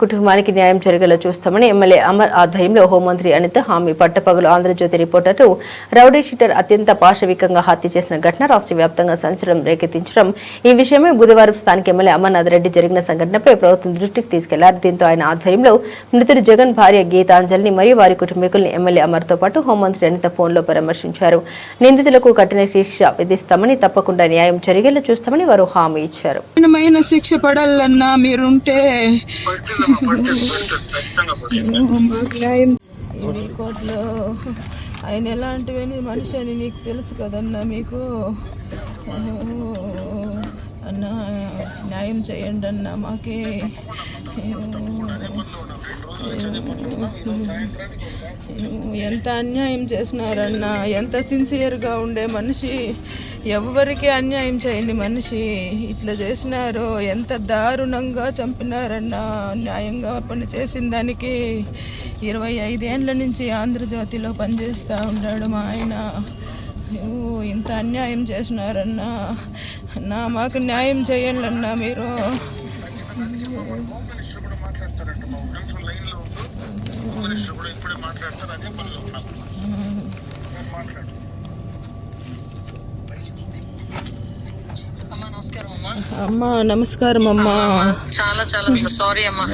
కుటుంబానికి న్యాయం జరిగేలా చూస్తామని ఎమ్మెల్యే అమర్ ఆధ్వర్యంలో హోంమంత్రి అనిత హామీ. పట్టపగలు ఆంధ్రజ్యోతి రిపోర్టర్లు రౌడీ షీటర్ అత్యంత పాశవికంగా హత్య చేసిన ఘటన రాష్ట్ర వ్యాప్తంగా సంచలనం రేకెత్తించడం. ఈ విషయమై బుధవారం స్థానిక ఎమ్మెల్యే అమర్నాథ్ రెడ్డి జరిగిన సంఘటనపై ప్రభుత్వం దృష్టికి తీసుకెళ్లారు. దీంతో ఆయన ఆధ్వర్యంలో మృతుడు జగన్ భార్య గీతాంజలిని మరియు వారి కుటుంబీకుల్ని ఎమ్మెల్యే అమర్తో పాటు హోంమంత్రి అనిత ఫోన్లో పరామర్శించారు. నిందితులకు కఠిన శిక్ష విధిస్తామని, తప్పకుండా న్యాయం జరిగేలా చూస్తామని వారు హామీ ఇచ్చారు. శిక్ష పడాలన్నా మీరుంటే కోర్టులో ఆయన ఎలాంటివని మనిషి అని నీకు తెలుసు కదన్నా. మీకు అన్న న్యాయం చేయండి అన్న. మాకే ఎంత అన్యాయం చేసినారన్నా. ఎంత సిన్సియర్గా ఉండే మనిషి, ఎవరికి అన్యాయం చేయని మనిషి ఇట్లా చేసినారో. ఎంత దారుణంగా చంపినారన్నా. న్యాయంగా పని చేసిన దానికి 25 ఏళ్ళ నుంచి ఆంధ్రజ్యోతిలో పనిచేస్తూ ఉన్నాడు మా ఆయన. ఇంత అన్యాయం చేసినారన్నా. మాకు న్యాయం చేయండి అన్నా మీరు. అమ్మా నమస్కారం అమ్మా. చాలా సారీ అమ్మా.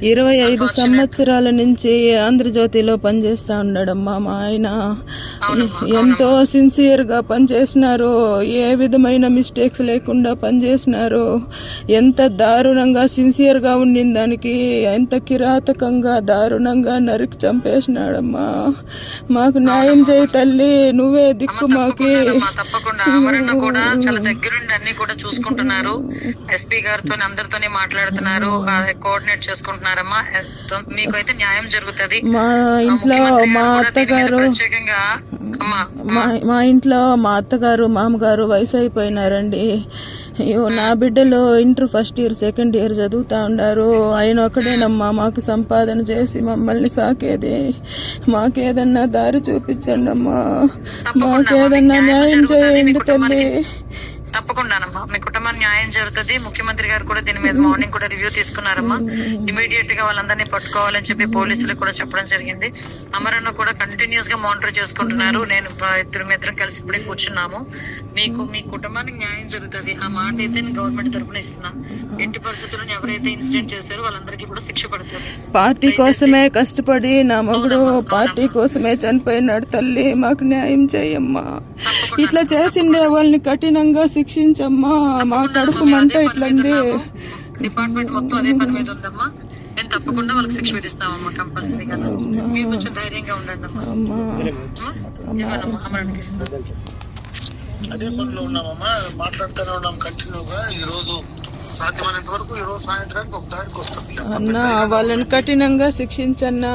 25 సంవత్సరాల నుంచి ఆంధ్రజ్యోతిలో పనిచేస్తా ఉన్నాడమ్మా మా ఆయన. ఎంతో సిన్సియర్గా పనిచేసినారు. ఏ విధమైన మిస్టేక్స్ లేకుండా పనిచేసినారు. ఎంత దారుణంగా సిన్సియర్గా ఉండిన దానికి ఎంత కిరాతకంగా దారుణంగా నరికి చంపేసినాడమ్మా. మాకు న్యాయం చేయి తల్లి, నువ్వే దిక్కు మాకి. తప్పకుండా అమరన్న కూడా చాలా దగ్గరుండి అన్ని కూడా చూసుకుంటున్నారు. ఎస్పీ గారితో అందరితోనే మాట్లాడుతున్నారు, కోఆర్డినేట్ చేసుకుంటున్నారమ్మా. మీకైతే న్యాయం జరుగుతుంది. మా ఇంట్లో మా అత్తగారు మా ఇంట్లో మా అత్తగారు మామగారు వయసు అయిపోయినారండి. అయ్యో, నా బిడ్డలు inter first year second year చదువుతా ఉన్నారు. ఆయన ఒకడేనమ్మా మాకు సంపాదన చేసి మమ్మల్ని సాకేది. మాకేదన్నా దారి చూపించండి అమ్మా. మాకేదన్నా న్యాయం చేయండి తల్లి. తప్పకుండానమ్మా మీ కుటుంబానికి న్యాయం జరుగుతుంది. ముఖ్యమంత్రి గారు కూడా దీని మీద మార్నింగ్ కూడా రివ్యూ తీసుకున్నారమ్మా. ఇమీడియట్ గా వాళ్ళందరినీ పట్టుకోవాలని చెప్పి పోలీసులకు కూడా చెప్పడం జరిగింది. అమరన్న కూడా కంటిన్యూస్ గా మానిటర్ చేసుకుంటున్నారు. నేను ఇద్దరం కలిసి ఇప్పుడే కూర్చున్నాము. మీ కుటుంబానికి న్యాయం జరుగుతుంది. ఆ మాట అయితే నేను గవర్నమెంట్ తరఫున ఇస్తున్నా. ఎట్టి పరిస్థితుల్లో ఎవరైతే ఇన్సిడెంట్ చేశారో వాళ్ళందరికీ కూడా శిక్ష పడుతుంది. పార్టీ కోసమే కష్టపడి నా మగుడు పార్టీ కోసమే చనిపోయినాడు తల్లి. మాకు న్యాయం చేయమ్మా. ఇట్లా చేసిండే వాళ్ళని కఠినంగా శిక్షించమ్మా. మా కడుపు మంట ఇట్లండి. డిపార్ట్మెంట్ మొత్తం అదే పని మీద ఉందమ్మా. మేము తప్పకుండా వాళ్ళకి శిక్ష విధిస్తామమ్మా కంపల్సరీగా. మీరు కొంచెం ధైర్యంగా ఉండండి అమ్మా. అదే పనిలో ఉన్నామమ్మా. మాట్లాడుతూనే ఉన్నాం కంటిన్యూగా. ఈ రోజు సాధ్యమైనంత వరకు ఈ రోజు సాయంత్రానికి ఒక దారికి వస్తుంది. అన్నా వాళ్ళని కఠినంగా శిక్షించన్నా.